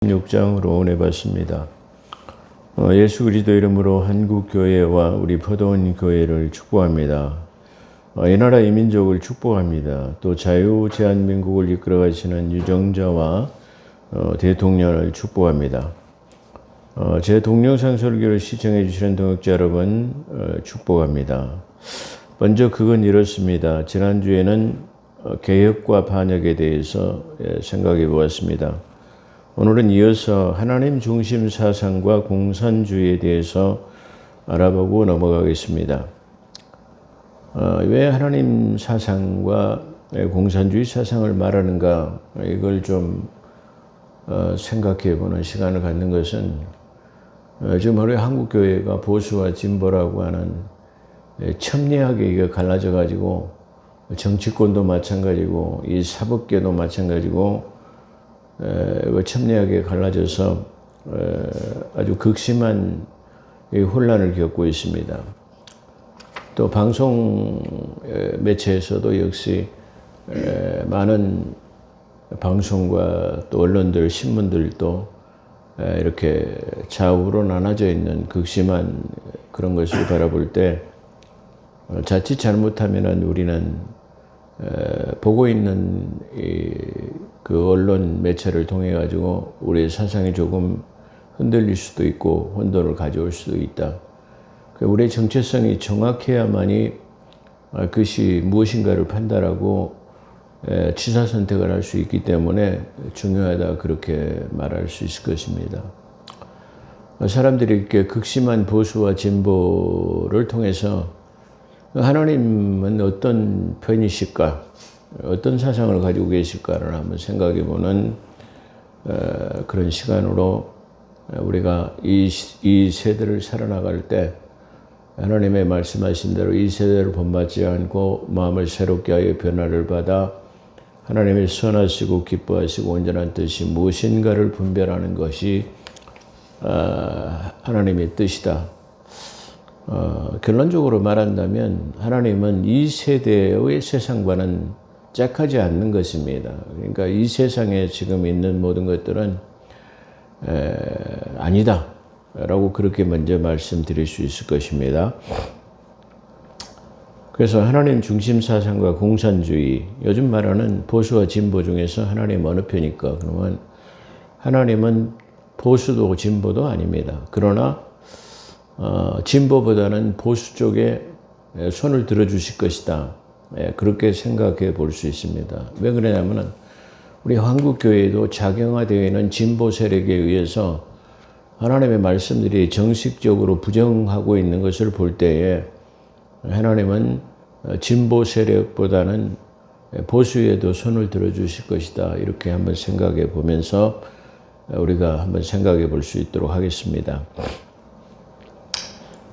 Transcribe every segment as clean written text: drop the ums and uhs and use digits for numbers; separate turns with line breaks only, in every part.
16장으로 은혜받습니다. 예수 그리스도 이름으로 한국교회와 우리 포도원 교회를 축복합니다. 이 나라 이 민족을 축복합니다. 또 자유제한민국을 이끌어가시는 유정자와 대통령을 축복합니다. 제 동영상 설교를 시청해 주시는 동역자 여러분 축복합니다. 먼저 그건 이렇습니다. 지난주에는 개혁과 반역에 대해서 생각해 보았습니다. 오늘은 이어서 하나님 중심 사상과 공산주의에 대해서 알아보고 넘어가겠습니다. 왜 하나님 사상과 공산주의 사상을 말하는가, 이걸 좀 생각해 보는 시간을 갖는 것은 지금 우리 한국교회가 보수와 진보라고 하는 첨예하게 이게 갈라져 가지고 정치권도 마찬가지고 이 사법계도 마찬가지고 첨예하게 갈라져서 아주 극심한 혼란을 겪고 있습니다. 또 방송 매체에서도 역시 많은 방송과 또 언론들, 신문들도 이렇게 좌우로 나눠져 있는 극심한 그런 것을 바라볼 때 자칫 잘못하면 우리는 보고 있는 그 언론 매체를 통해 가지고 우리의 사상이 조금 흔들릴 수도 있고 혼돈을 가져올 수도 있다. 우리의 정체성이 정확해야만이 그것이 무엇인가를 판단하고 취사 선택을 할 수 있기 때문에 중요하다, 그렇게 말할 수 있을 것입니다. 사람들이 이렇게 극심한 보수와 진보를 통해서 하나님은 어떤 편이실까, 어떤 사상을 가지고 계실까를 한번 생각해 보는 그런 시간으로 우리가 이 세대를 살아나갈 때 하나님의 말씀하신 대로 이 세대를 본받지 않고 마음을 새롭게 하여 변화를 받아 하나님의 선하시고 기뻐하시고 온전한 뜻이 무엇인가를 분별하는 것이 하나님의 뜻이다. 결론적으로 말한다면 하나님은 이 세대의 세상과는 짝하지 않는 것입니다. 그러니까 이 세상에 지금 있는 모든 것들은 아니다 라고 그렇게 먼저 말씀드릴 수 있을 것입니다. 그래서 하나님 중심 사상과 공산주의, 요즘 말하는 보수와 진보 중에서 하나님 어느 편일까? 그러면 하나님은 보수도 진보도 아닙니다. 그러나 진보보다는 보수 쪽에 손을 들어주실 것이다, 그렇게 생각해 볼 수 있습니다. 왜 그러냐면 우리 한국교회도 작용화되어 있는 진보 세력에 의해서 하나님의 말씀들이 정식적으로 부정하고 있는 것을 볼 때에 하나님은 진보 세력보다는 보수에도 손을 들어주실 것이다, 이렇게 한번 생각해 보면서 우리가 한번 생각해 볼 수 있도록 하겠습니다.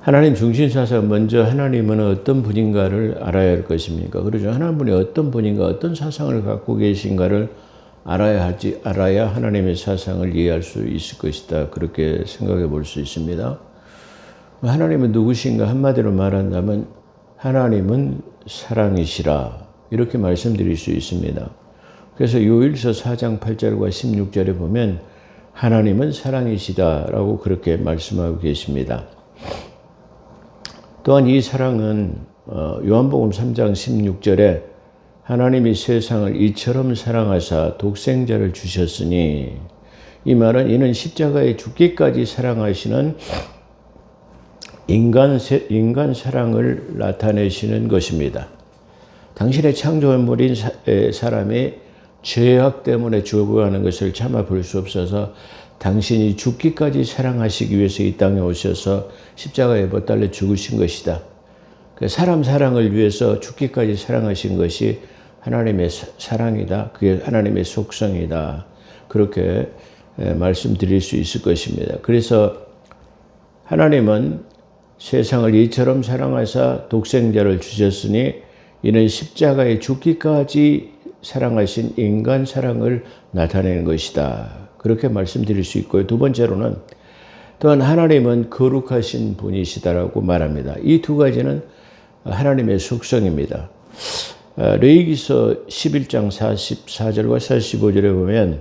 하나님 중심사상, 먼저 하나님은 어떤 분인가를 알아야 할 것입니까? 그렇죠. 하나님이 어떤 분인가, 어떤 사상을 갖고 계신가를 알아야 하나님의 사상을 이해할 수 있을 것이다, 그렇게 생각해 볼 수 있습니다. 하나님은 누구신가? 한마디로 말한다면 하나님은 사랑이시라, 이렇게 말씀드릴 수 있습니다. 그래서 요일서 4장 8절과 16절에 보면 하나님은 사랑이시다라고 그렇게 말씀하고 계십니다. 또한 이 사랑은 요한복음 3장 16절에 하나님이 세상을 이처럼 사랑하사 독생자를 주셨으니, 이 말은 이는 십자가에 죽기까지 사랑하시는 인간 사랑을 나타내시는 것입니다. 당신의 창조물인 사람이 죄악 때문에 죽어가는 것을 참아 볼 수 없어서 당신이 죽기까지 사랑하시기 위해서 이 땅에 오셔서 십자가에 못 달려 죽으신 것이다. 사람 사랑을 위해서 죽기까지 사랑하신 것이 하나님의 사랑이다. 그게 하나님의 속성이다. 그렇게 말씀드릴 수 있을 것입니다. 그래서 하나님은 세상을 이처럼 사랑하사 독생자를 주셨으니 이는 십자가에 죽기까지 사랑하신 인간 사랑을 나타내는 것이다, 그렇게 말씀드릴 수 있고요. 두 번째로는 또한 하나님은 거룩하신 분이시다라고 말합니다. 이 두 가지는 하나님의 속성입니다. 레위기서 11장 44절과 45절에 보면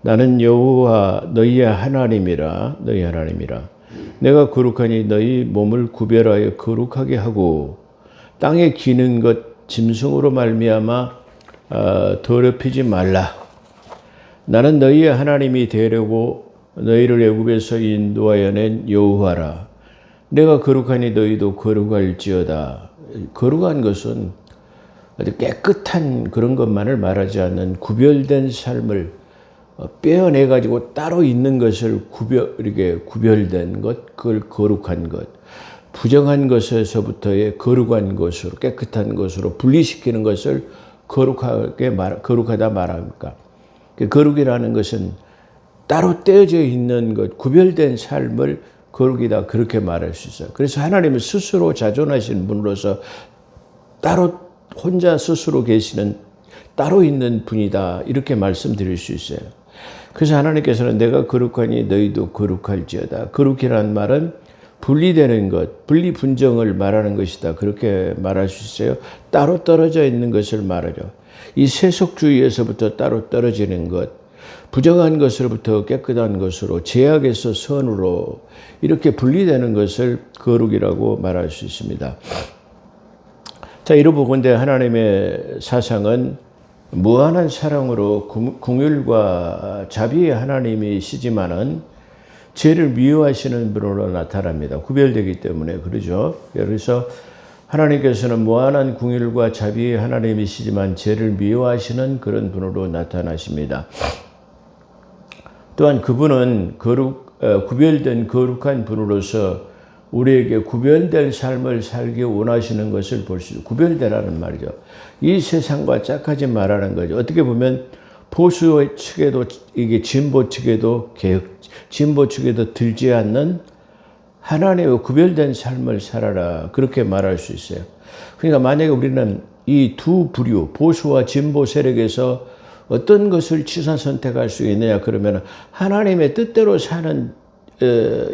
나는 여호와 너희의 하나님이라 내가 거룩하니 너희 몸을 구별하여 거룩하게 하고 땅에 기는 것 짐승으로 말미암아 더럽히지 말라. 나는 너희의 하나님이 되려고 너희를 애굽에서 인도하여 낸 여호와라. 내가 거룩하니 너희도 거룩할지어다. 거룩한 것은 아주 깨끗한 그런 것만을 말하지 않는 구별된 삶을 빼어내가지고 따로 있는 것을 이렇게 구별된 것, 그걸 거룩한 것, 부정한 것에서부터의 거룩한 것으로, 깨끗한 것으로 분리시키는 것을 거룩하다 말합니까? 거룩이라는 것은 따로 떼어져 있는 것, 구별된 삶을 거룩이다, 그렇게 말할 수 있어요. 그래서 하나님은 스스로 자존하신 분으로서 따로 혼자 스스로 계시는 따로 있는 분이다, 이렇게 말씀드릴 수 있어요. 그래서 하나님께서는 내가 거룩하니 너희도 거룩할지어다. 거룩이라는 말은 분리되는 것, 분리분정을 말하는 것이다, 그렇게 말할 수 있어요. 따로 떨어져 있는 것을 말하죠. 이 세속주의에서부터 따로 떨어지는 것, 부정한 것으로부터 깨끗한 것으로, 죄악에서 선으로 이렇게 분리되는 것을 거룩이라고 말할 수 있습니다. 자, 이러보건대 하나님의 사상은 무한한 사랑으로 긍휼과 자비의 하나님이시지만은 죄를 미워하시는 분으로 나타납니다. 구별되기 때문에 그러죠. 그래서 하나님께서는 무한한 긍휼과 자비의 하나님이시지만 죄를 미워하시는 그런 분으로 나타나십니다. 또한 그분은 구별된 거룩한 분으로서 우리에게 구별된 삶을 살기 원하시는 것을 볼 수 있어요. 구별되라는 말이죠. 이 세상과 짝하지 말라는 거죠. 어떻게 보면 보수 측에도, 이게 진보 측에도 들지 않는 하나님의 구별된 삶을 살아라, 그렇게 말할 수 있어요. 그러니까 만약에 우리는 이 두 부류, 보수와 진보 세력에서 어떤 것을 취사 선택할 수 있느냐, 그러면 하나님의 뜻대로 사는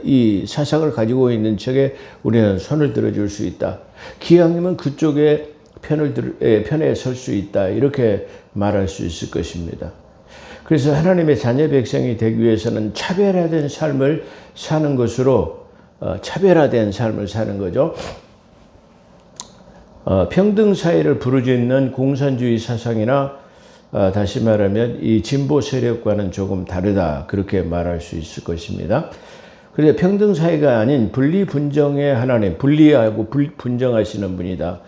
이 사상을 가지고 있는 척에 우리는 손을 들어줄 수 있다. 기왕이면 그쪽에 편에 설 수 있다, 이렇게 말할 수 있을 것입니다. 그래서 하나님의 자녀 백성이 되기 위해서는 차별화된 삶을 사는 것으로, 차별화된 삶을 사는 거죠. 평등 사회를 부르짖는 공산주의 사상이나 다시 말하면 이 진보 세력과는 조금 다르다, 그렇게 말할 수 있을 것입니다. 그래서 평등 사회가 아닌 분리분정의 하나님, 분리하고 분정하시는 분이다.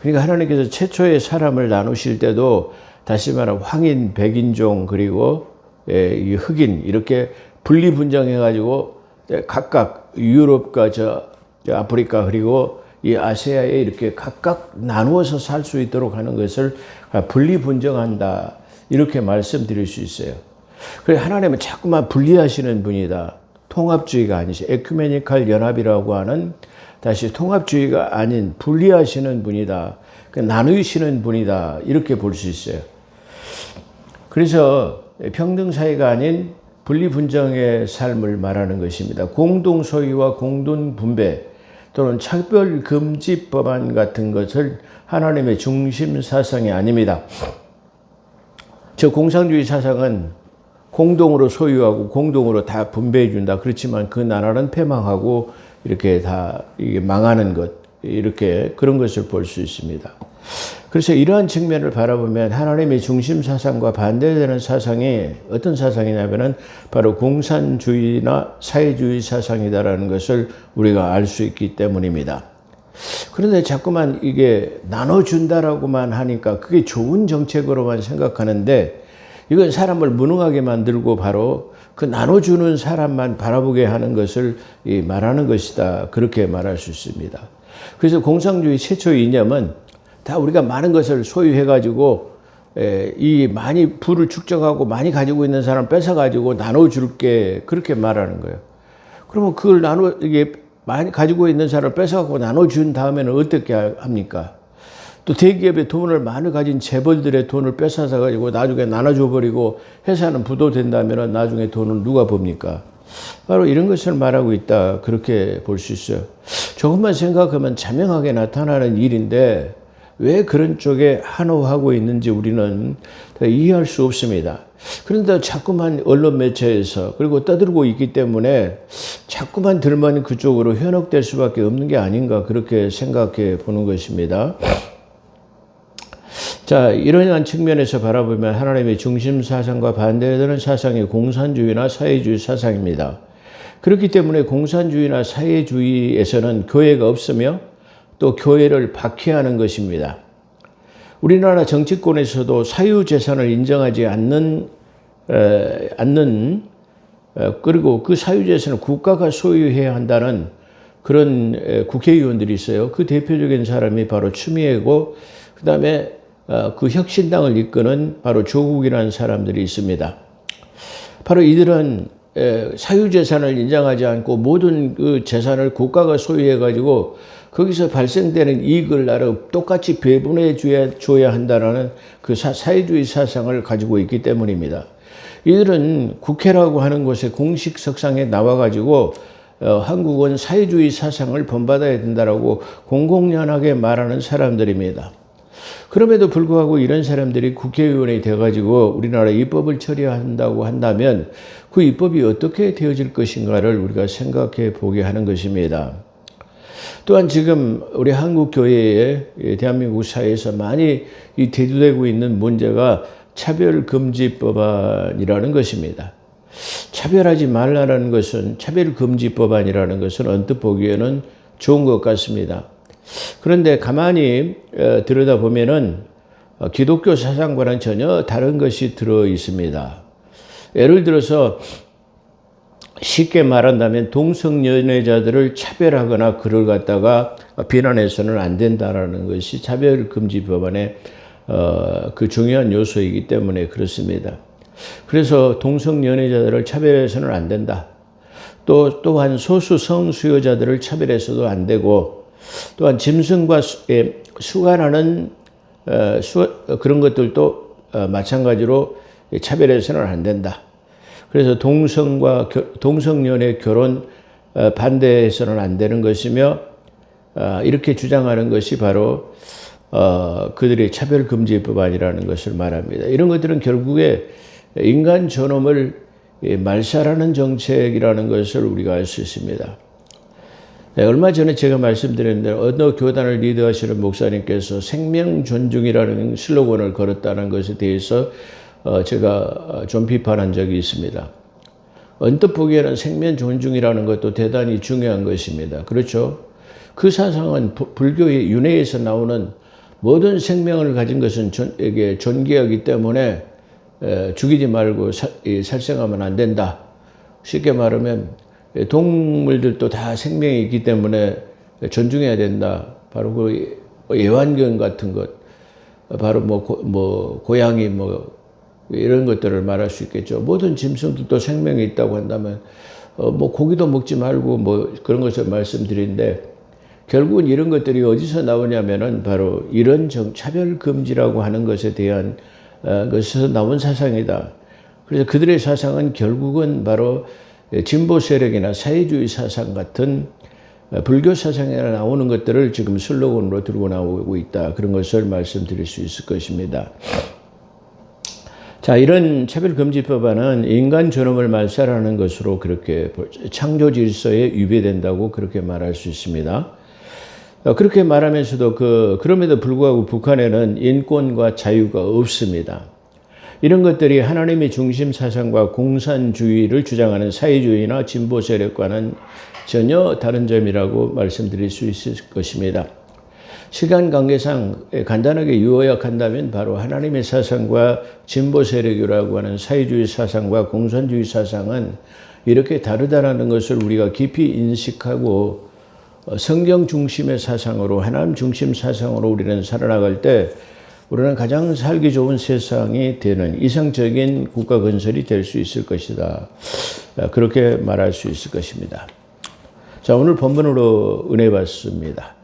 그러니까 하나님께서 최초의 사람을 나누실 때도 다시 말하면 황인, 백인종, 그리고 이 흑인, 이렇게 분리분정해가지고 각각 유럽과 아프리카, 그리고 이 아시아에 이렇게 각각 나누어서 살 수 있도록 하는 것을 분리분정한다, 이렇게 말씀드릴 수 있어요. 그래서 하나님은 자꾸만 분리하시는 분이다. 통합주의가 아니시, 에큐메니컬 연합이라고 하는, 다시 통합주의가 아닌 분리하시는 분이다, 나누시는 분이다, 이렇게 볼 수 있어요. 그래서 평등사회가 아닌 분리분정의 삶을 말하는 것입니다. 공동소유와 공동분배 또는 차별금지 법안 같은 것을 하나님의 중심 사상이 아닙니다. 저 공산주의 사상은 공동으로 소유하고 공동으로 다 분배해 준다. 그렇지만 그 나라는 패망하고 이렇게 다 이게 망하는 것, 이렇게 그런 것을 볼 수 있습니다. 그래서 이러한 측면을 바라보면 하나님의 중심 사상과 반대되는 사상이 어떤 사상이냐면은 바로 공산주의나 사회주의 사상이다라는 것을 우리가 알 수 있기 때문입니다. 그런데 자꾸만 이게 나눠준다라고만 하니까 그게 좋은 정책으로만 생각하는데, 이건 사람을 무능하게 만들고 바로 그 나눠주는 사람만 바라보게 하는 것을 말하는 것이다, 그렇게 말할 수 있습니다. 그래서 공산주의 최초의 이념은 다 우리가 많은 것을 소유해가지고 이 많이 부를 축적하고 많이 가지고 있는 사람 뺏어가지고 나눠줄게, 그렇게 말하는 거예요. 그러면 그걸 이게 많이 가지고 있는 사람을 뺏어가고 나눠준 다음에는 어떻게 합니까? 또 대기업의 돈을 많이 가진 재벌들의 돈을 뺏어서 가지고 나중에 나눠줘 버리고 회사는 부도된다면 나중에 돈을 누가 봅니까? 바로 이런 것을 말하고 있다, 그렇게 볼 수 있어요. 조금만 생각하면 자명하게 나타나는 일인데 왜 그런 쪽에 한호하고 있는지 우리는 이해할 수 없습니다. 그런데 자꾸만 언론 매체에서 그리고 떠들고 있기 때문에 자꾸만 들만 그쪽으로 현혹될 수밖에 없는 게 아닌가 그렇게 생각해 보는 것입니다. 자, 이러한 측면에서 바라보면 하나님의 중심 사상과 반대되는 사상이 공산주의나 사회주의 사상입니다. 그렇기 때문에 공산주의나 사회주의에서는 교회가 없으며 또 교회를 박해하는 것입니다. 우리나라 정치권에서도 사유재산을 인정하지 않는 그리고 그 사유재산을 국가가 소유해야 한다는 그런 국회의원들이 있어요. 그 대표적인 사람이 바로 추미애고 그 다음에 그 혁신당을 이끄는 바로 조국이라는 사람들이 있습니다. 바로 이들은 사유재산을 인정하지 않고 모든 그 재산을 국가가 소유해가지고 거기서 발생되는 이익을 나름 똑같이 배분해 줘야 한다는 그 사회주의 사상을 가지고 있기 때문입니다. 이들은 국회라고 하는 곳에 공식 석상에 나와가지고 한국은 사회주의 사상을 본받아야 된다라고 공공연하게 말하는 사람들입니다. 그럼에도 불구하고 이런 사람들이 국회의원이 돼가지고 우리나라 입법을 처리한다고 한다면 그 입법이 어떻게 되어질 것인가를 우리가 생각해 보게 하는 것입니다. 또한 지금 우리 한국 교회에 대한민국 사회에서 많이 대두되고 있는 문제가 차별금지법안이라는 것입니다. 차별하지 말라는 것은 차별금지법안이라는 것은 언뜻 보기에는 좋은 것 같습니다. 그런데 가만히 들여다보면은 기독교 사상과는 전혀 다른 것이 들어 있습니다. 예를 들어서 쉽게 말한다면 동성연애자들을 차별하거나 그를 갖다가 비난해서는 안 된다라는 것이 차별금지법안의 그 중요한 요소이기 때문에 그렇습니다. 그래서 동성연애자들을 차별해서는 안 된다. 또한 소수 성수요자들을 차별해서도 안 되고 또한 짐승과 수간하는 그런 것들도 마찬가지로 차별해서는 안 된다. 그래서 동성연애 결혼 반대해서는 안 되는 것이며 이렇게 주장하는 것이 바로 그들의 차별금지법안이라는 것을 말합니다. 이런 것들은 결국에 인간 존엄을 말살하는 정책이라는 것을 우리가 알 수 있습니다. 얼마 전에 제가 말씀드렸는데 어느 교단을 리드하시는 목사님께서 생명 존중이라는 슬로건을 걸었다는 것에 대해서 제가 좀 비판한 적이 있습니다. 언뜻 보기에는 생명 존중이라는 것도 대단히 중요한 것입니다. 그렇죠? 그 사상은 불교의 윤회에서 나오는 모든 생명을 가진 것은 존귀하기 때문에 죽이지 말고 살생하면 안 된다. 쉽게 말하면 동물들도 다 생명이 있기 때문에 존중해야 된다. 바로 그 애완견 같은 것, 바로 고양이 이런 것들을 말할 수 있겠죠. 모든 짐승들도 생명이 있다고 한다면 고기도 먹지 말고 그런 것을 말씀드리는데 결국은 이런 것들이 어디서 나오냐면은 바로 이런 차별금지라고 하는 것에 대한 것에서 나온 사상이다. 그래서 그들의 사상은 결국은 바로 진보 세력이나 사회주의 사상 같은 불교 사상에 나오는 것들을 지금 슬로건으로 들고 나오고 있다. 그런 것을 말씀드릴 수 있을 것입니다. 자, 이런 차별금지법안은 인간 존엄을 말살하는 것으로 그렇게 창조 질서에 위배된다고 그렇게 말할 수 있습니다. 그렇게 말하면서도 그럼에도 불구하고 북한에는 인권과 자유가 없습니다. 이런 것들이 하나님의 중심 사상과 공산주의를 주장하는 사회주의나 진보 세력과는 전혀 다른 점이라고 말씀드릴 수 있을 것입니다. 시간 관계상 간단하게 요약한다면 바로 하나님의 사상과 진보 세력이라고 하는 사회주의 사상과 공산주의 사상은 이렇게 다르다는 것을 우리가 깊이 인식하고 성경 중심의 사상으로 하나님 중심 사상으로 우리는 살아나갈 때 우리는 가장 살기 좋은 세상이 되는 이상적인 국가 건설이 될 수 있을 것이다. 그렇게 말할 수 있을 것입니다. 자, 오늘 본문으로 은혜 받습니다.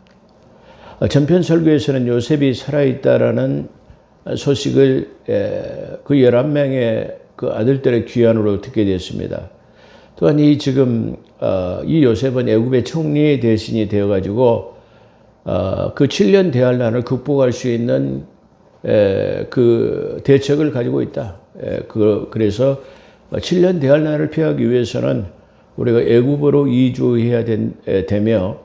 전편 설교에서는 요셉이 살아있다라는 소식을 그 11명의 그 아들들의 귀환으로 듣게 됐습니다. 또한 이 요셉은 애굽의 총리의 대신이 되어가지고 그 7년 대환란을 극복할 수 있는 그 대책을 가지고 있다. 그래서 7년 대환란을 피하기 위해서는 우리가 애굽으로 이주해야 되며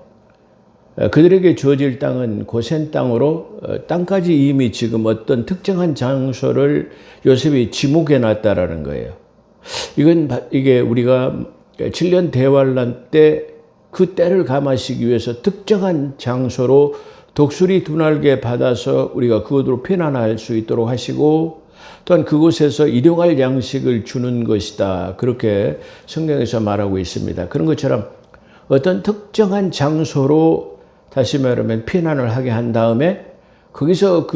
그들에게 주어질 땅은 고센 땅으로 땅까지 이미 지금 어떤 특정한 장소를 요셉이 지목해 놨다라는 거예요. 이게 우리가 7년 대환란 때 그 때를 감하시기 위해서 특정한 장소로 독수리 두 날개 받아서 우리가 그곳으로 피난할 수 있도록 하시고 또한 그곳에서 일용할 양식을 주는 것이다. 그렇게 성경에서 말하고 있습니다. 그런 것처럼 어떤 특정한 장소로 다시 말하면 피난을 하게 한 다음에 거기서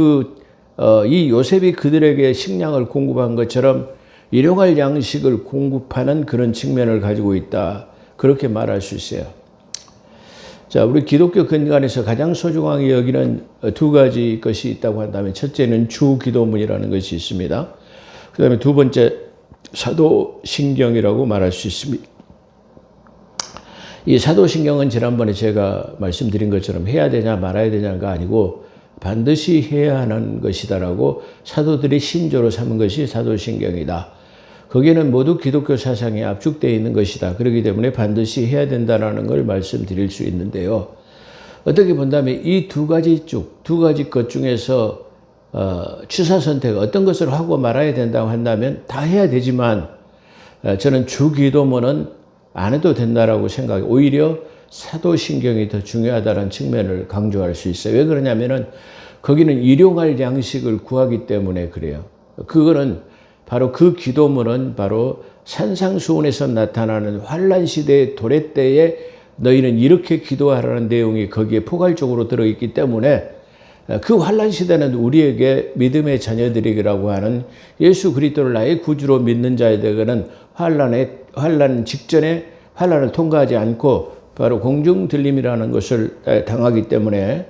이 요셉이 그들에게 식량을 공급한 것처럼 일용할 양식을 공급하는 그런 측면을 가지고 있다. 그렇게 말할 수 있어요. 자, 우리 기독교 근간에서 가장 소중하게 여기는 두 가지 것이 있다고 한다면 첫째는 주기도문이라는 것이 있습니다. 그 다음에 두 번째 사도신경이라고 말할 수 있습니다. 이 사도신경은 지난번에 제가 말씀드린 것처럼 해야 되냐 말아야 되냐가 아니고 반드시 해야 하는 것이다라고 사도들이 신조로 삼은 것이 사도신경이다. 거기에는 모두 기독교 사상이 압축되어 있는 것이다. 그렇기 때문에 반드시 해야 된다는 걸 말씀드릴 수 있는데요. 어떻게 본다면 이 두 가지 것 중에서 취사 선택 어떤 것을 하고 말아야 된다고 한다면 다 해야 되지만 저는 주기도문은 안 해도 된다라고 생각해요. 오히려 사도신경이 더 중요하다는 측면을 강조할 수 있어요. 왜 그러냐면은 거기는 일용할 양식을 구하기 때문에 그래요. 그거는 바로 그 기도문은 바로 산상수훈에서 나타나는 환란 시대의 도래 때에 너희는 이렇게 기도하라는 내용이 거기에 포괄적으로 들어있기 때문에 그 환란 시대는 우리에게 믿음의 자녀들이라고 하는 예수 그리스도를 나의 구주로 믿는 자에게는 환란 직전에 환란을 통과하지 않고 바로 공중 들림이라는 것을 하기 때문에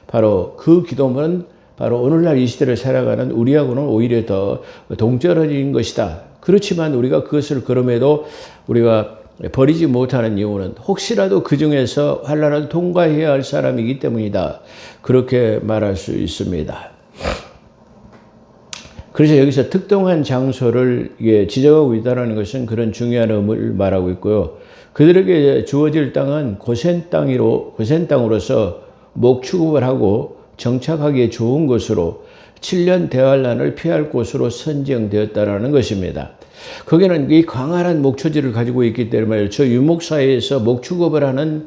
바로 그 기도문은 바로 오늘날 이 시대를 살아가는 우리하고는 오히려 더 동떨어진 것이다. 그렇지만 우리가 그것을 그럼에도 우리가 버리지 못하는 이유는 혹시라도 그 중에서 환란을 통과해야 할 사람이기 때문이다. 그렇게 말할 수 있습니다. 그래서 여기서 특정한 장소를 지적하고 있다는 것은 그런 중요한 의미를 말하고 있고요. 그들에게 주어질 땅은 고센 땅으로서 목축업을 하고 정착하기에 좋은 곳으로 7년 대환란을 피할 곳으로 선정되었다라는 것입니다. 거기는 이 광활한 목초지를 가지고 있기 때문에 저 유목사회에서 목축업을 하는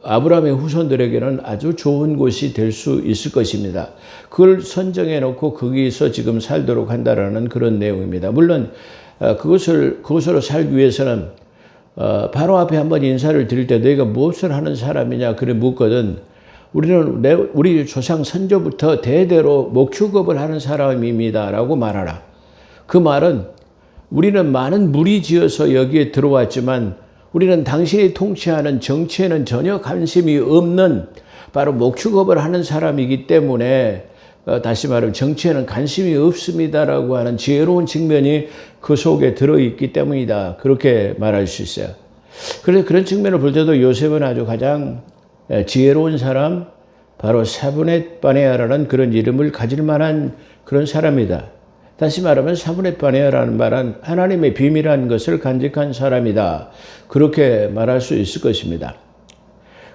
아브라함의 후손들에게는 아주 좋은 곳이 될 수 있을 것입니다. 그걸 선정해 놓고 거기서 지금 살도록 한다라는 그런 내용입니다. 물론 그것으로 살기 위해서는 바로 앞에 한번 인사를 드릴 때 너희가 무엇을 하는 사람이냐 그래 묻거든 우리 조상 선조부터 대대로 목축업을 하는 사람입니다라고 말하라. 그 말은 우리는 많은 무리 지어서 여기에 들어왔지만 우리는 당신이 통치하는 정치에는 전혀 관심이 없는 바로 목축업을 하는 사람이기 때문에 다시 말하면 정치에는 관심이 없습니다라고 하는 지혜로운 측면이 그 속에 들어있기 때문이다. 그렇게 말할 수 있어요. 그래서 그런 측면을 볼 때도 요셉은 아주 가장 지혜로운 사람, 바로 사브넷 바네아라는 그런 이름을 가질 만한 그런 사람이다. 다시 말하면 사브넷 바네아라는 말은 하나님의 비밀한 것을 간직한 사람이다. 그렇게 말할 수 있을 것입니다.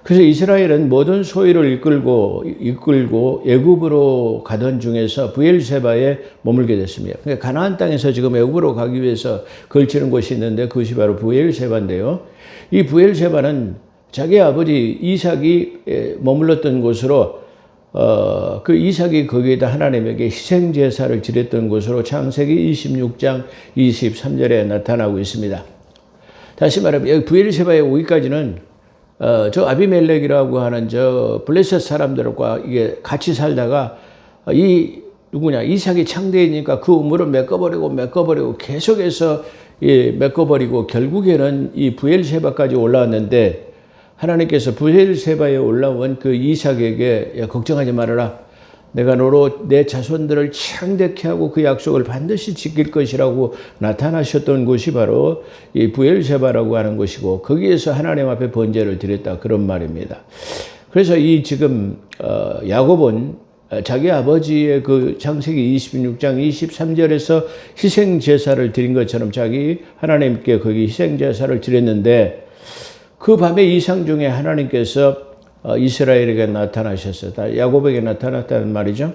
그래서 이스라엘은 모든 소유를 이끌고 애굽으로 가던 중에서 브엘세바에 머물게 됐습니다. 그러니까 가나안 땅에서 지금 애굽으로 가기 위해서 걸치는 곳이 있는데 그것이 바로 브엘세바인데요. 이 브엘세바는 자기 아버지 이삭이 머물렀던 곳으로 그 이삭이 거기에다 하나님에게 희생제사를 지냈던 곳으로 창세기 26장 23절에 나타나고 있습니다. 다시 말하면 여기 브엘세바에 오기까지는 저 아비멜렉이라고 하는 저 블레셋 사람들과 이게 같이 살다가 이삭이 창대이니까 그 우물을 메꿔버리고 계속해서 메꿔버리고 결국에는 이 브엘세바까지 올라왔는데 하나님께서 브엘세바에 올라온 그 이삭에게 걱정하지 말아라. 내가 너로 내 자손들을 창대케 하고 그 약속을 반드시 지킬 것이라고 나타나셨던 곳이 바로 이 브엘세바라고 하는 곳이고 거기에서 하나님 앞에 번제를 드렸다 그런 말입니다. 그래서 이 지금 야곱은 자기 아버지의 그 창세기 26장 23절에서 희생 제사를 드린 것처럼 자기 하나님께 거기 희생 제사를 드렸는데 그 밤에 이상 중에 하나님께서 이스라엘에게 나타나셨어요. 야곱에게 나타났다는 말이죠.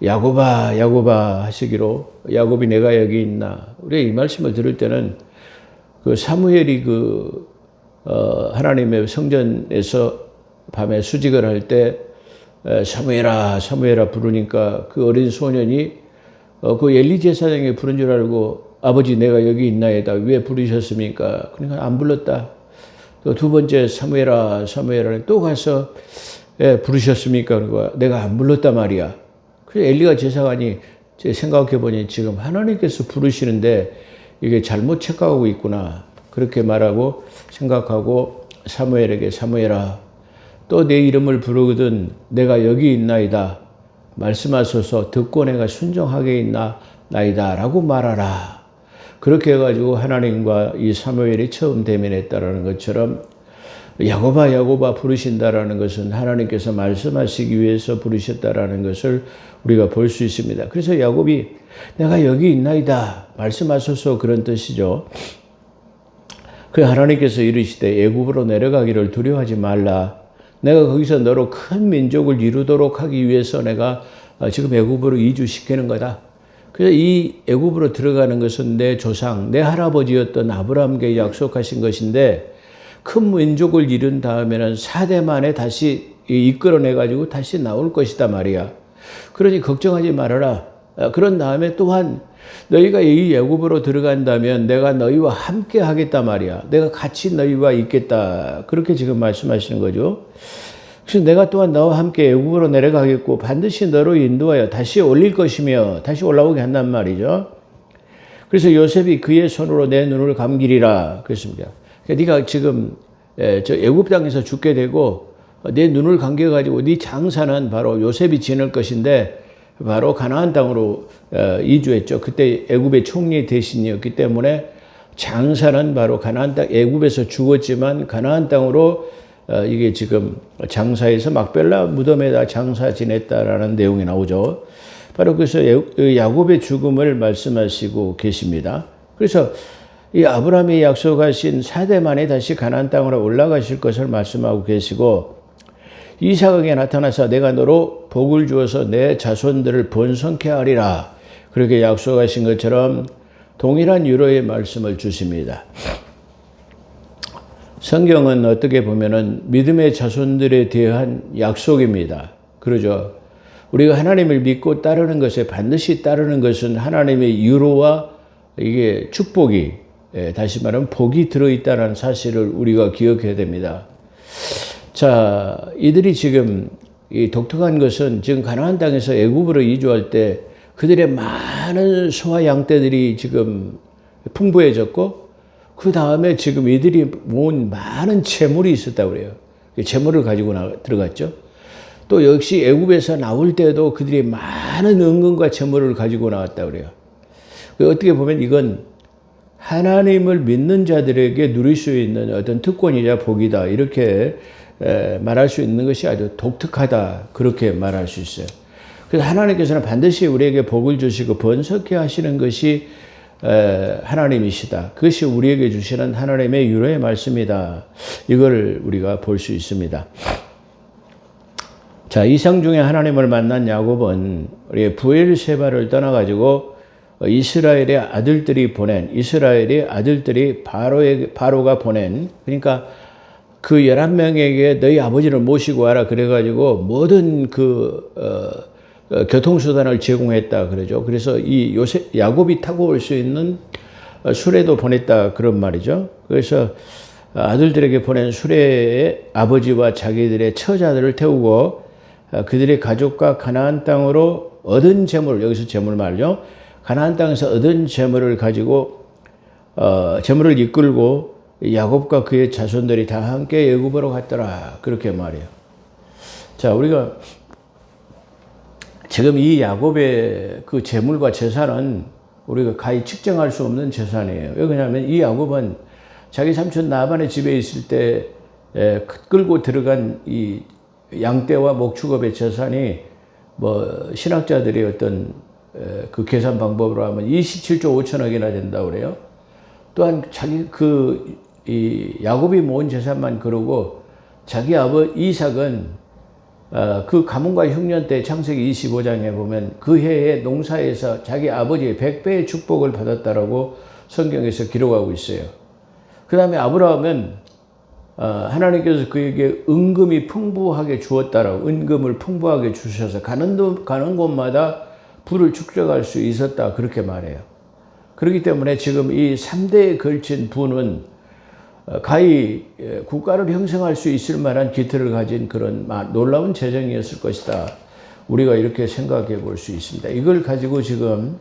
야곱아 야곱아 하시기로 야곱이 내가 여기 있나. 우리 이 말씀을 들을 때는 그 사무엘이 하나님의 성전에서 밤에 수직을 할 때 사무엘아 사무엘아 부르니까 그 어린 소년이 그 엘리 제사장이 부른 줄 알고 아버지 내가 여기 있나이다. 왜 부르셨습니까? 그러니까 안 불렀다. 또 두 번째 사무엘아 사무엘아 또 가서 부르셨습니까? 그러고 내가 안 불렀단 말이야. 그래서 엘리가 제사장이 생각해 보니 지금 하나님께서 부르시는데 이게 잘못 착각하고 있구나. 그렇게 말하고 생각하고 사무엘에게 사무엘아 또 내 이름을 부르거든 내가 여기 있나이다. 말씀하소서 듣고 내가 순종하게 있나이다 라고 말하라. 그렇게 해가지고 하나님과 이 사무엘이 처음 대면했다라는 것처럼 야곱아 야곱아 부르신다라는 것은 하나님께서 말씀하시기 위해서 부르셨다라는 것을 우리가 볼 수 있습니다. 그래서 야곱이 내가 여기 있나이다 말씀하소서 그런 뜻이죠. 그 하나님께서 이르시되 애굽으로 내려가기를 두려워하지 말라. 내가 거기서 너로 큰 민족을 이루도록 하기 위해서 내가 지금 애굽으로 이주시키는 거다. 그래서 이 애굽으로 들어가는 것은 내 조상, 내 할아버지였던 아브라함에게 약속하신 것인데 큰 민족을 이룬 다음에는 4대 만에 다시 이끌어내가지고 다시 나올 것이다 말이야. 그러니 걱정하지 말아라. 그런 다음에 또한 너희가 이 애굽으로 들어간다면 내가 너희와 함께 하겠다 말이야. 내가 같이 너희와 있겠다. 그렇게 지금 말씀하시는 거죠. 그래서 내가 또한 너와 함께 애굽으로 내려가겠고 반드시 너로 인도하여 다시 올릴 것이며 다시 올라오게 한단 말이죠. 그래서 요셉이 그의 손으로 내 눈을 감기리라 그랬습니다. 그러니까 네가 지금 저 애굽 땅에서 죽게 되고 내 눈을 감겨가지고 네 장사는 바로 요셉이 지낼 것인데 바로 가나안 땅으로 이주했죠. 그때 애굽의 총리 대신이었기 때문에 장사는 바로 가나안 땅, 애굽에서 죽었지만 가나안 땅으로 이게 지금 장사에서 막벨라 무덤에다 장사 지냈다라는 내용이 나오죠. 바로 그래서 야곱의 죽음을 말씀하시고 계십니다. 그래서 이 아브라함이 약속하신 4대 만에 다시 가나안 땅으로 올라가실 것을 말씀하고 계시고 이삭에게 나타나서 내가 너로 복을 주어서 내 자손들을 번성케 하리라. 그렇게 약속하신 것처럼 동일한 유로의 말씀을 주십니다. 성경은 어떻게 보면은 믿음의 자손들에 대한 약속입니다. 그러죠. 우리가 하나님을 믿고 따르는 것에 반드시 따르는 것은 하나님의 유로와 이게 축복이 다시 말하면 복이 들어있다는 사실을 우리가 기억해야 됩니다. 자, 이들이 지금 이 독특한 것은 지금 가나안 땅에서 애굽으로 이주할 때 그들의 많은 소와 양떼들이 지금 풍부해졌고 그 다음에 지금 이들이 모은 많은 재물이 있었다고 그래요. 재물을 가지고 들어갔죠. 또 역시 애굽에서 나올 때도 그들이 많은 은금과 재물을 가지고 나왔다고 그래요. 어떻게 보면 이건 하나님을 믿는 자들에게 누릴 수 있는 어떤 특권이자 복이다. 이렇게 말할 수 있는 것이 아주 독특하다. 그렇게 말할 수 있어요. 그래서 하나님께서는 반드시 우리에게 복을 주시고 번성케 하시는 것이 하나님이시다. 그것이 우리에게 주시는 하나님의 유로의 말씀이다. 이걸 우리가 볼 수 있습니다. 자, 이상 중에 하나님을 만난 야곱은 우리의 부엘세바를 떠나가지고 이스라엘의 아들들이 바로가 보낸 그러니까 그 11명에게 너희 아버지를 모시고 와라 그래가지고 모든 교통수단을 제공했다 그러죠. 그래서 이 야곱이 타고 올 수 있는 수레도 보냈다 그런 말이죠. 그래서 아들들에게 보낸 수레에 아버지와 자기들의 처자들을 태우고 그들의 가족과 가나안 땅으로 얻은 재물, 여기서 재물 말이죠. 가나안 땅에서 얻은 재물을 가지고 재물을 이끌고 야곱과 그의 자손들이 다 함께 애굽으로 갔더라. 그렇게 말해요. 자, 우리가 지금 이 야곱의 그 재물과 재산은 우리가 가히 측정할 수 없는 재산이에요. 왜냐하면 이 야곱은 자기 삼촌 라반의 집에 있을 때 끌고 들어간 이 양떼와 목축업의 재산이 뭐 신학자들이 어떤 그 계산 방법으로 하면 27조 5천억이나 된다고 그래요. 또한 자기 이 야곱이 모은 재산만 그러고 자기 아버지 이삭은 그 가문과 흉년 때 창세기 25장에 보면 그 해에 농사에서 자기 아버지의 100배의 축복을 받았다라고 성경에서 기록하고 있어요. 그 다음에 아브라함은 하나님께서 그에게 은금이 풍부하게 주었다라고, 은금을 풍부하게 주셔서 가는 곳마다 부를 축적할 수 있었다, 그렇게 말해요. 그렇기 때문에 지금 이 3대에 걸친 부는 가히 국가를 형성할 수 있을 만한 기틀을 가진 그런 놀라운 재정이었을 것이다. 우리가 이렇게 생각해 볼 수 있습니다. 이걸 가지고 지금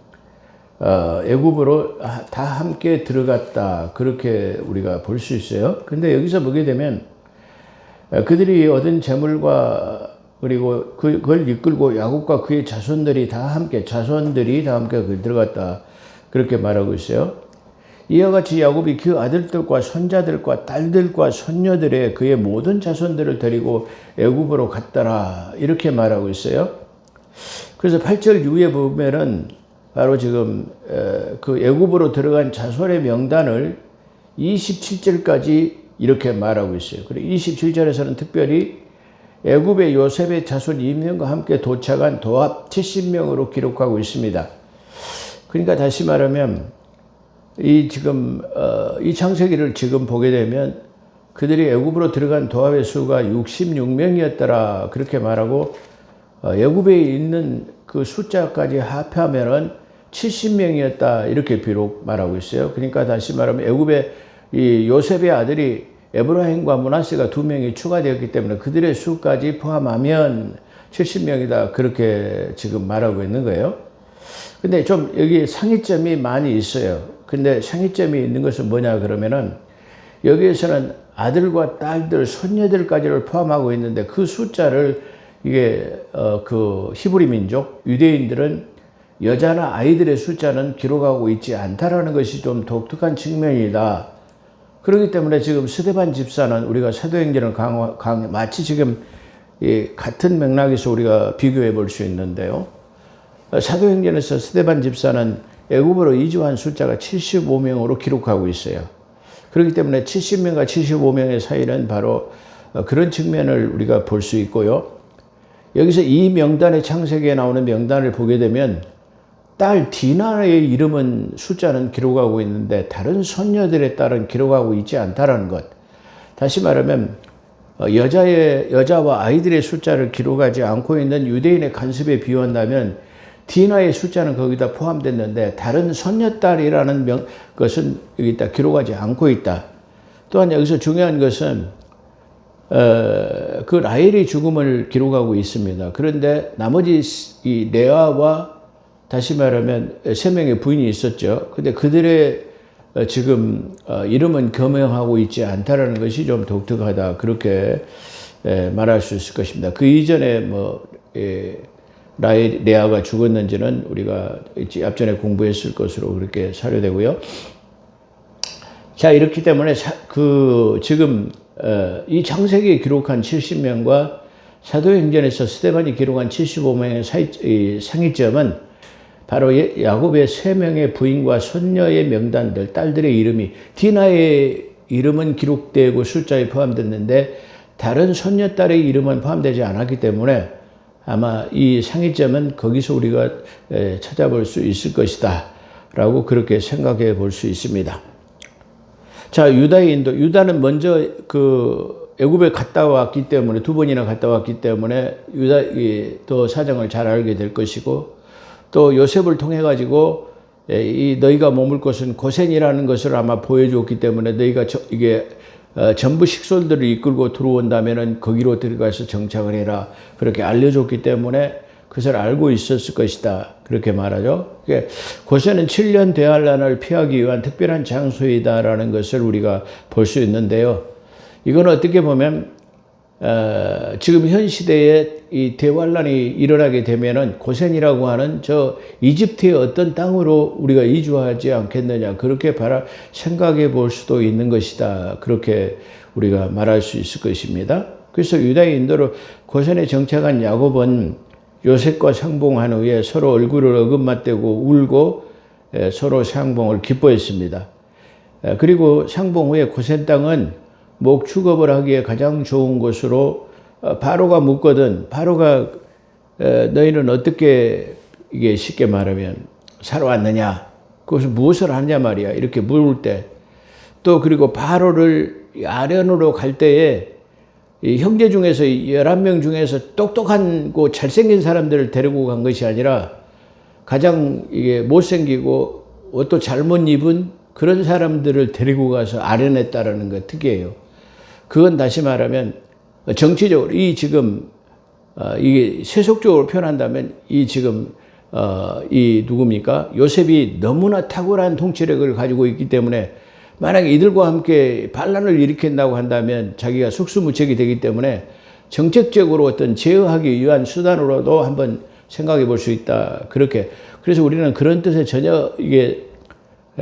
애굽으로 다 함께 들어갔다, 그렇게 우리가 볼 수 있어요. 근데 여기서 보게 되면 그들이 얻은 재물과 그리고 그걸 이끌고 야곱과 그의 자손들이 다 함께 들어갔다, 그렇게 말하고 있어요. 이와 같이 야곱이 그 아들들과 손자들과 딸들과 손녀들의 그의 모든 자손들을 데리고 애굽으로 갔더라, 이렇게 말하고 있어요. 그래서 8절 이후에 보면은 바로 지금 그 애굽으로 들어간 자손의 명단을 27절까지 이렇게 말하고 있어요. 그리고 27절에서는 특별히 애굽의 요셉의 자손 2명과 함께 도착한 도합 70명으로 기록하고 있습니다. 그러니까 다시 말하면 이 창세기를 지금 보게 되면 그들이 애굽으로 들어간 도합의 수가 66명이었더라, 그렇게 말하고 애굽에 있는 그 숫자까지 합하면은 70명이었다, 이렇게 비록 말하고 있어요. 그러니까 다시 말하면 애굽의 이 요셉의 아들이 에브라임과 므낫세가 2명이 추가되었기 때문에 그들의 수까지 포함하면 70명이다, 그렇게 지금 말하고 있는 거예요. 근데 좀 여기 상이점이 많이 있어요. 근데 상이점이 있는 것은 뭐냐 그러면은 여기에서는 아들과 딸들, 손녀들까지를 포함하고 있는데 그 숫자를 이게 그 히브리 민족 유대인들은 여자나 아이들의 숫자는 기록하고 있지 않다라는 것이 좀 독특한 측면이다. 그렇기 때문에 지금 스데반 집사는 우리가 사도행전을 마치 지금 같은 맥락에서 우리가 비교해 볼 수 있는데요. 사도행전에서 스데반 집사는 애굽으로 이주한 숫자가 75명으로 기록하고 있어요. 그렇기 때문에 70명과 75명의 사이는 바로 그런 측면을 우리가 볼 수 있고요. 여기서 이 명단의 창세기에 나오는 명단을 보게 되면 딸 디나의 이름은 숫자는 기록하고 있는데 다른 손녀들의 딸은 기록하고 있지 않다라는 것. 다시 말하면 여자와 아이들의 숫자를 기록하지 않고 있는 유대인의 간섭에 비유한다면 디나의 숫자는 거기다 포함됐는데 다른 손녀딸이라는 것은 여기다 기록하지 않고 있다. 또한 여기서 중요한 것은 그 라헬의 죽음을 기록하고 있습니다. 그런데 나머지 이 레아와 다시 말하면 3명의 부인이 있었죠. 근데 그들의 지금 이름은 겸용하고 있지 않다라는 것이 좀 독특하다, 그렇게 말할 수 있을 것입니다. 그 이전에 레아가 죽었는지는 우리가 앞전에 공부했을 것으로 그렇게 사료되고요. 자, 이렇기 때문에 지금 이 창세기에 기록한 70명과 사도행전에서 스데반이 기록한 75명의 상이점은 바로 야곱의 3명의 부인과 손녀의 명단들, 딸들의 이름이, 디나의 이름은 기록되고 숫자에 포함됐는데 다른 손녀딸의 이름은 포함되지 않았기 때문에 아마 이 상이점은 거기서 우리가 찾아볼 수 있을 것이다 라고 그렇게 생각해 볼 수 있습니다. 자, 유다는 먼저 애굽에 갔다 왔기 때문에 2번이나 갔다 왔기 때문에 또 사정을 잘 알게 될 것이고, 또 요셉을 통해 가지고 너희가 머물 곳은 고센이라는 것을 아마 보여주었기 때문에 너희가 전부 식솔들을 이끌고 들어온다면은 거기로 들어가서 정착을 해라, 그렇게 알려줬기 때문에 그것을 알고 있었을 것이다, 그렇게 말하죠. 고센은 7년 대환란을 피하기 위한 특별한 장소이다라는 것을 우리가 볼 수 있는데요. 이건 어떻게 보면 지금 현 시대에 이 대환란이 일어나게 되면은 고센이라고 하는 저 이집트의 어떤 땅으로 우리가 이주하지 않겠느냐, 그렇게 생각해 볼 수도 있는 것이다, 그렇게 우리가 말할 수 있을 것입니다. 그래서 유다의 인도로 고센에 정착한 야곱은 요셉과 상봉한 후에 서로 얼굴을 어금맞대고 울고 서로 상봉을 기뻐했습니다. 그리고 상봉 후에 고센 땅은 목 축업을 하기에 가장 좋은 곳으로 바로가 묻거든 바로가 너희는 어떻게 이게 쉽게 말하면 살아왔느냐 그것을 무엇을 하느냐 말이야 이렇게 물을 때 또 그리고 바로를 아련으로 갈 때에 이 형제 중에서 11명 중에서 똑똑하고 잘생긴 사람들을 데리고 간 것이 아니라 가장 이게 못생기고 옷도 잘못 입은 그런 사람들을 데리고 가서 아련했다라는 거 특이해요. 그건 다시 말하면 정치적으로 이 지금 이게 세속적으로 표현한다면 이 지금 이 누굽니까? 요셉이 너무나 탁월한 통치력을 가지고 있기 때문에 만약에 이들과 함께 반란을 일으킨다고 한다면 자기가 속수무책이 되기 때문에 정책적으로 어떤 제어하기 위한 수단으로도 한번 생각해 볼 수 있다. 그렇게. 그래서 우리는 그런 뜻에 전혀 이게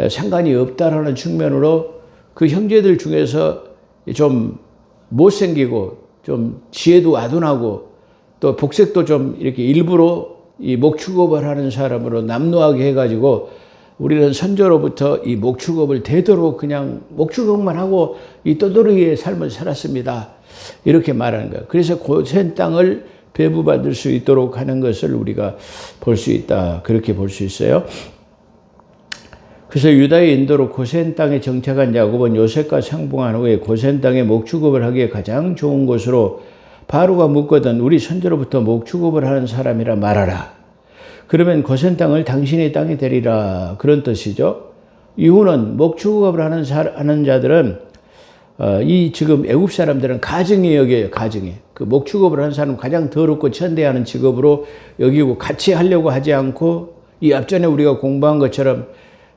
상관이 없다라는 측면으로 그 형제들 중에서 좀 못생기고 좀 지혜도 아둔하고 또 복색도 좀 이렇게 일부러 이 목축업을 하는 사람으로 남루하게 해가지고 우리는 선조로부터 이 목축업을 되도록 그냥 목축업만 하고 이 떠돌이의 삶을 살았습니다. 이렇게 말하는 거예요. 그래서 고센 땅을 배부받을 수 있도록 하는 것을 우리가 볼 수 있다. 그렇게 볼 수 있어요. 그래서 유다의 인도로 고센 땅에 정착한 야곱은 요셉과 상봉한 후에 고센 땅에 목축업을 하기에 가장 좋은 곳으로 바로가 묻거든 우리 선조로부터 목축업을 하는 사람이라 말하라. 그러면 고센 땅을 당신의 땅이 되리라 그런 뜻이죠. 이후는 목축업을 하는 자들은 이 지금 애굽 사람들은 가증이 여겨요. 가증이 그 목축업을 하는 사람은 가장 더럽고 천대하는 직업으로 여기고 같이 하려고 하지 않고 이 앞전에 우리가 공부한 것처럼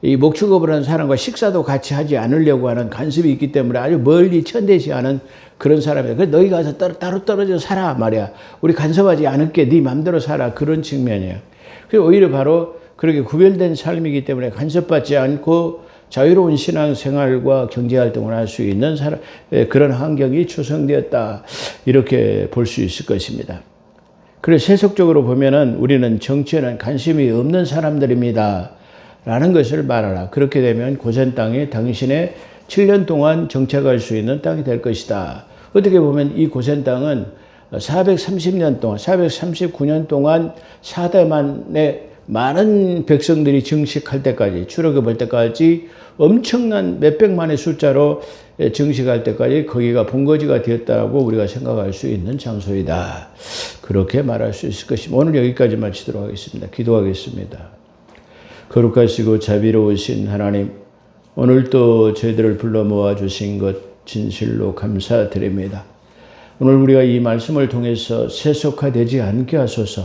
이 목축업을 하는 사람과 식사도 같이 하지 않으려고 하는 간섭이 있기 때문에 아주 멀리 천대시하는 그런 사람이에요. 그래서 너희 가서 따로 떨어져 살아 말이야. 우리 간섭하지 않을게. 네 맘대로 살아. 그런 측면이에요. 그래서 오히려 바로 그렇게 구별된 삶이기 때문에 간섭받지 않고 자유로운 신앙생활과 경제활동을 할 수 있는 그런 환경이 조성되었다. 이렇게 볼 수 있을 것입니다. 그래서 세속적으로 보면은 우리는 정치에는 관심이 없는 사람들입니다. 라는 것을 말하라. 그렇게 되면 고센 땅에 당신의 7년 동안 정착할 수 있는 땅이 될 것이다. 어떻게 보면 이 고센 땅은 430년 동안, 439년 동안 4대 만에 많은 백성들이 증식할 때까지, 출애굽할 때까지 엄청난 몇백만의 숫자로 증식할 때까지 거기가 본거지가 되었다고 우리가 생각할 수 있는 장소이다. 그렇게 말할 수 있을 것입니다. 오늘 여기까지 마치도록 하겠습니다. 기도하겠습니다. 거룩하시고 자비로우신 하나님, 오늘 또 저희들을 불러 모아주신 것 진실로 감사드립니다. 오늘 우리가 이 말씀을 통해서 세속화되지 않게 하소서.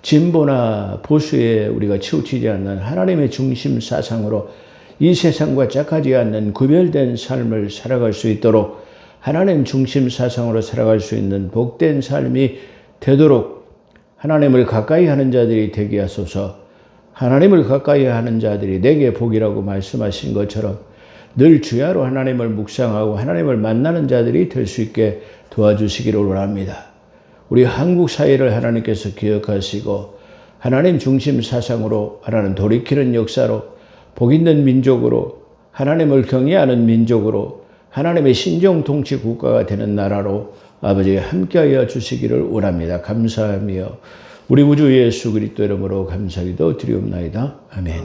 진보나 보수에 우리가 치우치지 않는 하나님의 중심 사상으로 이 세상과 짝하지 않는 구별된 삶을 살아갈 수 있도록 하나님 중심 사상으로 살아갈 수 있는 복된 삶이 되도록 하나님을 가까이 하는 자들이 되게 하소서. 하나님을 가까이 하는 자들이 내게 복이라고 말씀하신 것처럼 늘 주야로 하나님을 묵상하고 하나님을 만나는 자들이 될 수 있게 도와주시기를 원합니다. 우리 한국 사회를 하나님께서 기억하시고 하나님 중심 사상으로 하나님 돌이키는 역사로 복 있는 민족으로 하나님을 경외하는 민족으로 하나님의 신정 통치 국가가 되는 나라로 아버지 함께하여 주시기를 원합니다. 감사하며 우리 우주 예수 그리스도 이름으로 감사기도 드리옵나이다. 아멘.